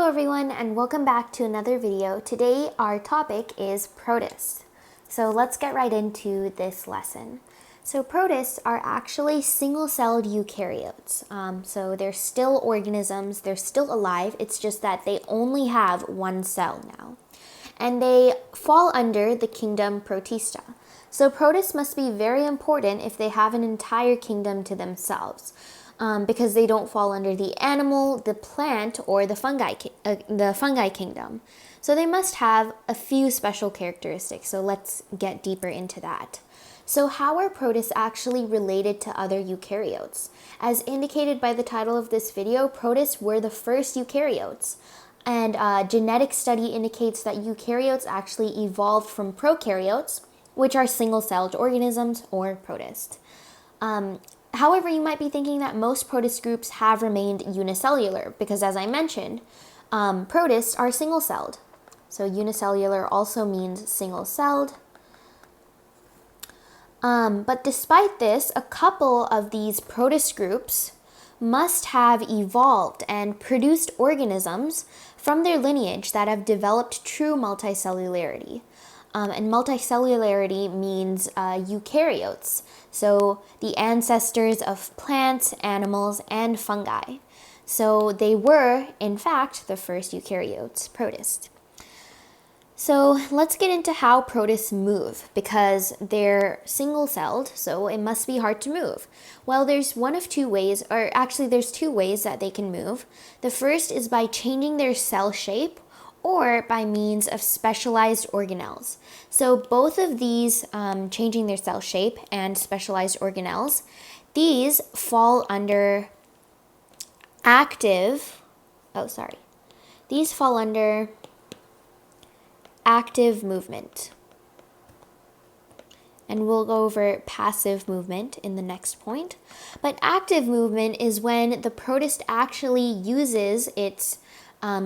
Hello everyone and welcome back to another video. Today our topic is protists. So let's get right into this lesson. So protists are actually single-celled eukaryotes. So they're still organisms, they're still alive, it's just that they only have one cell now. And they fall under the kingdom Protista. So protists must be very important if they have an entire kingdom to themselves. Because they don't fall under the animal, the plant, or the fungi kingdom. So they must have a few special characteristics. So let's get deeper into that. So how are protists actually related to other eukaryotes? As indicated by the title of this video, protists were the first eukaryotes. And genetic study indicates that eukaryotes actually evolved from prokaryotes, which are single-celled organisms or protists. However, you might be thinking that most protist groups have remained unicellular because, as I mentioned, protists are single-celled. So unicellular also means single-celled. But despite this, a couple of these protist groups must have evolved and produced organisms from their lineage that have developed true multicellularity. And multicellularity means eukaryotes, so the ancestors of plants, animals, and fungi. So they were, in fact, the first eukaryotes, protists. So let's get into how protists move, because they're single-celled, so it must be hard to move. Well, there's one of two ways, or actually there's two ways that they can move. The first is by changing their cell shape, or by means of specialized organelles. So both of these, changing their cell shape and specialized organelles, these fall under active movement. And we'll go over passive movement in the next point. But active movement is when the protist actually uses its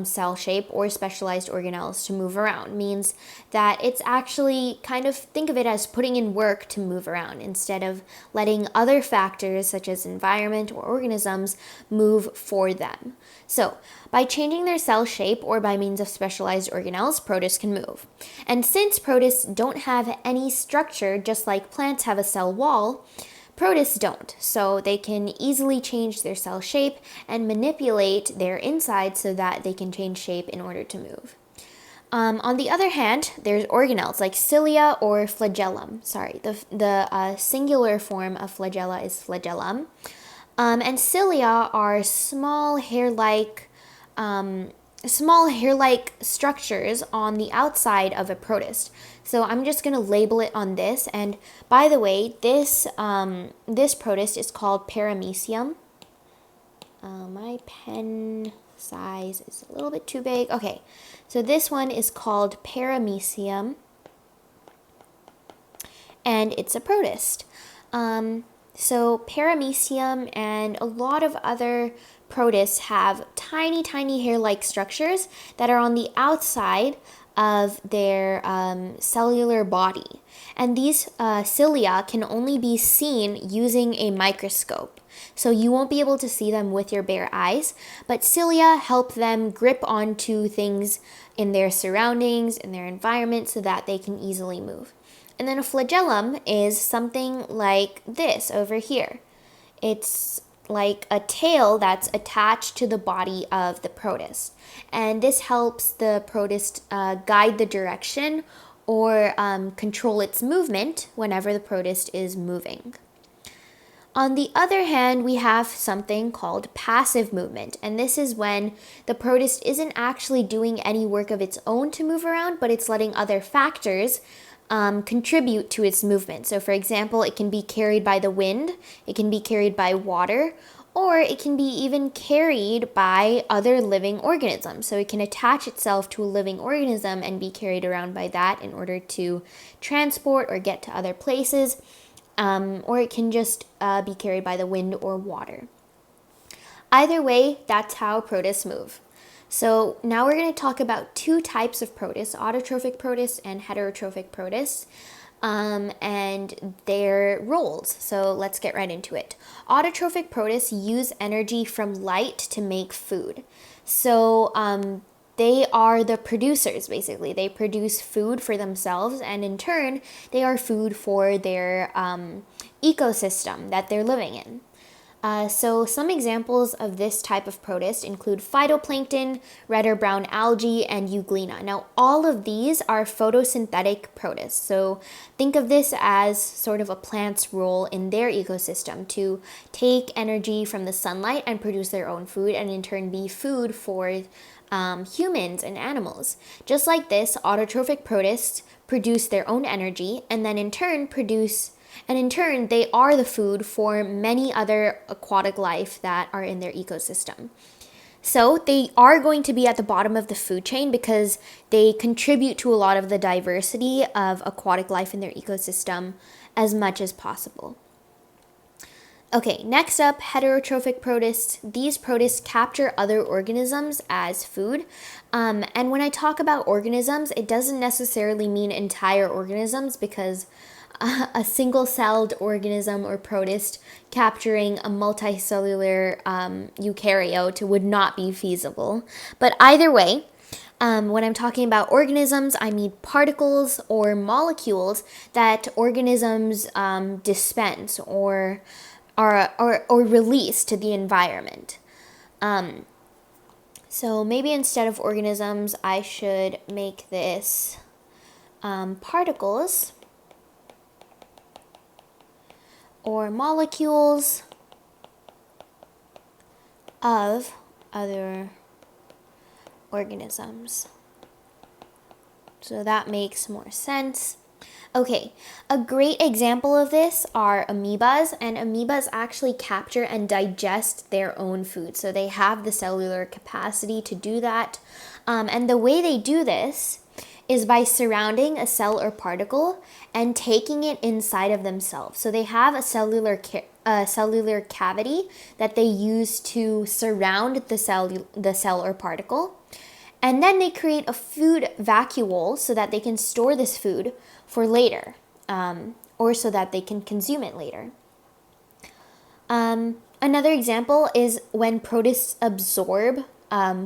cell shape or specialized organelles to move around. Means that it's actually think of it as putting in work to move around instead of letting other factors such as environment or organisms move for them. So by changing their cell shape or by means of specialized organelles, protists can move. And since protists don't have any structure, just like plants have a cell wall, protists don't, so they can easily change their cell shape and manipulate their inside so that they can change shape in order to move. On the other hand, there's organelles like cilia or flagellum. The singular form of flagella is flagellum. And cilia are small hair-like structures on the outside of a protist. So I'm just going to label it on this. And by the way, this protist is called paramecium. My pen size is a little bit too big. Okay, so this one is called paramecium, and it's a protist. So paramecium and a lot of other protists have tiny, tiny hair-like structures that are on the outside of their cellular body. And these cilia can only be seen using a microscope. So you won't be able to see them with your bare eyes, but cilia help them grip onto things in their surroundings, in their environment, so that they can easily move. And then a flagellum is something like this over here. It's like a tail that's attached to the body of the protist. And this helps the protist guide the direction or control its movement whenever the protist is moving. On the other hand, we have something called passive movement, and this is when the protist isn't actually doing any work of its own to move around, but it's letting other factors contribute to its movement. So for example, it can be carried by the wind, it can be carried by water, or it can be even carried by other living organisms. So it can attach itself to a living organism and be carried around by that in order to transport or get to other places, or it can just be carried by the wind or water. Either way, that's how protists move. So now we're going to talk about two types of protists, autotrophic protists and heterotrophic protists. and their roles. So let's get right into it. Autotrophic protists use energy from light to make food. So they are the producers, basically. They produce food for themselves, and in turn, they are food for their ecosystem that they're living in. So some examples of this type of protist include phytoplankton, red or brown algae, and euglena. Now, all of these are photosynthetic protists. So think of this as sort of a plant's role in their ecosystem to take energy from the sunlight and produce their own food, and in turn be food for humans and animals. Just like this, autotrophic protists produce their own energy and then in turn they are the food for many other aquatic life that are in their ecosystem. So they are going to be at the bottom of the food chain because they contribute to a lot of the diversity of aquatic life in their ecosystem as much as possible. Okay, next up, heterotrophic protists. These protists capture other organisms as food. And when I talk about organisms, it doesn't necessarily mean entire organisms because a single-celled organism or protist capturing a multicellular eukaryote would not be feasible. But either way, when I'm talking about organisms, I mean particles or molecules that organisms dispense or release to the environment. So maybe instead of organisms, I should make this particles or molecules of other organisms. So that makes more sense. Okay, a great example of this are amoebas, and amoebas actually capture and digest their own food. So they have the cellular capacity to do that. And the way they do this is by surrounding a cell or particle and taking it inside of themselves. So they have a cellular cavity that they use to surround the cell or particle. And then they create a food vacuole so that they can store this food for later, or so that they can consume it later. Another example is when protists absorb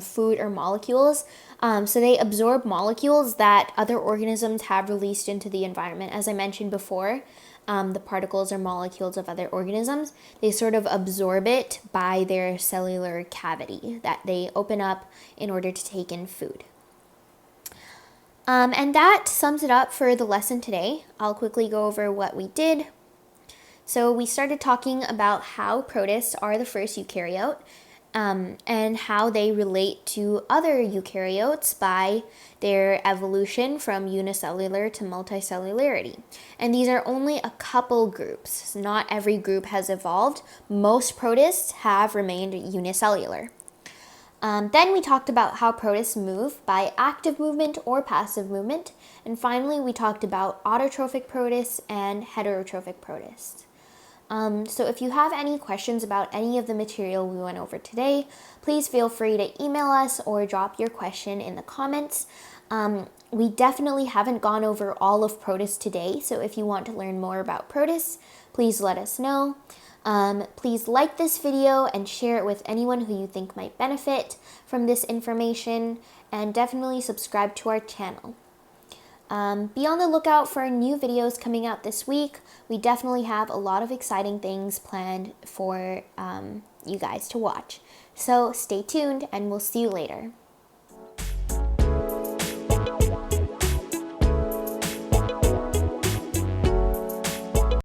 food or molecules. So they absorb molecules that other organisms have released into the environment. As I mentioned before, the particles or molecules of other organisms, they sort of absorb it by their cellular cavity that they open up in order to take in food. And that sums it up for the lesson today. I'll quickly go over what we did. So we started talking about how protists are the first eukaryote, and how they relate to other eukaryotes by their evolution from unicellular to multicellularity. And these are only a couple groups. Not every group has evolved. Most protists have remained unicellular. Then we talked about how protists move by active movement or passive movement. And finally, we talked about autotrophic protists and heterotrophic protists. So if you have any questions about any of the material we went over today, please feel free to email us or drop your question in the comments. We definitely haven't gone over all of protists today, so if you want to learn more about protists, please let us know. Please like this video and share it with anyone who you think might benefit from this information, and definitely subscribe to our channel. Be on the lookout for new videos coming out this week. We definitely have a lot of exciting things planned for you guys to watch. So stay tuned and we'll see you later.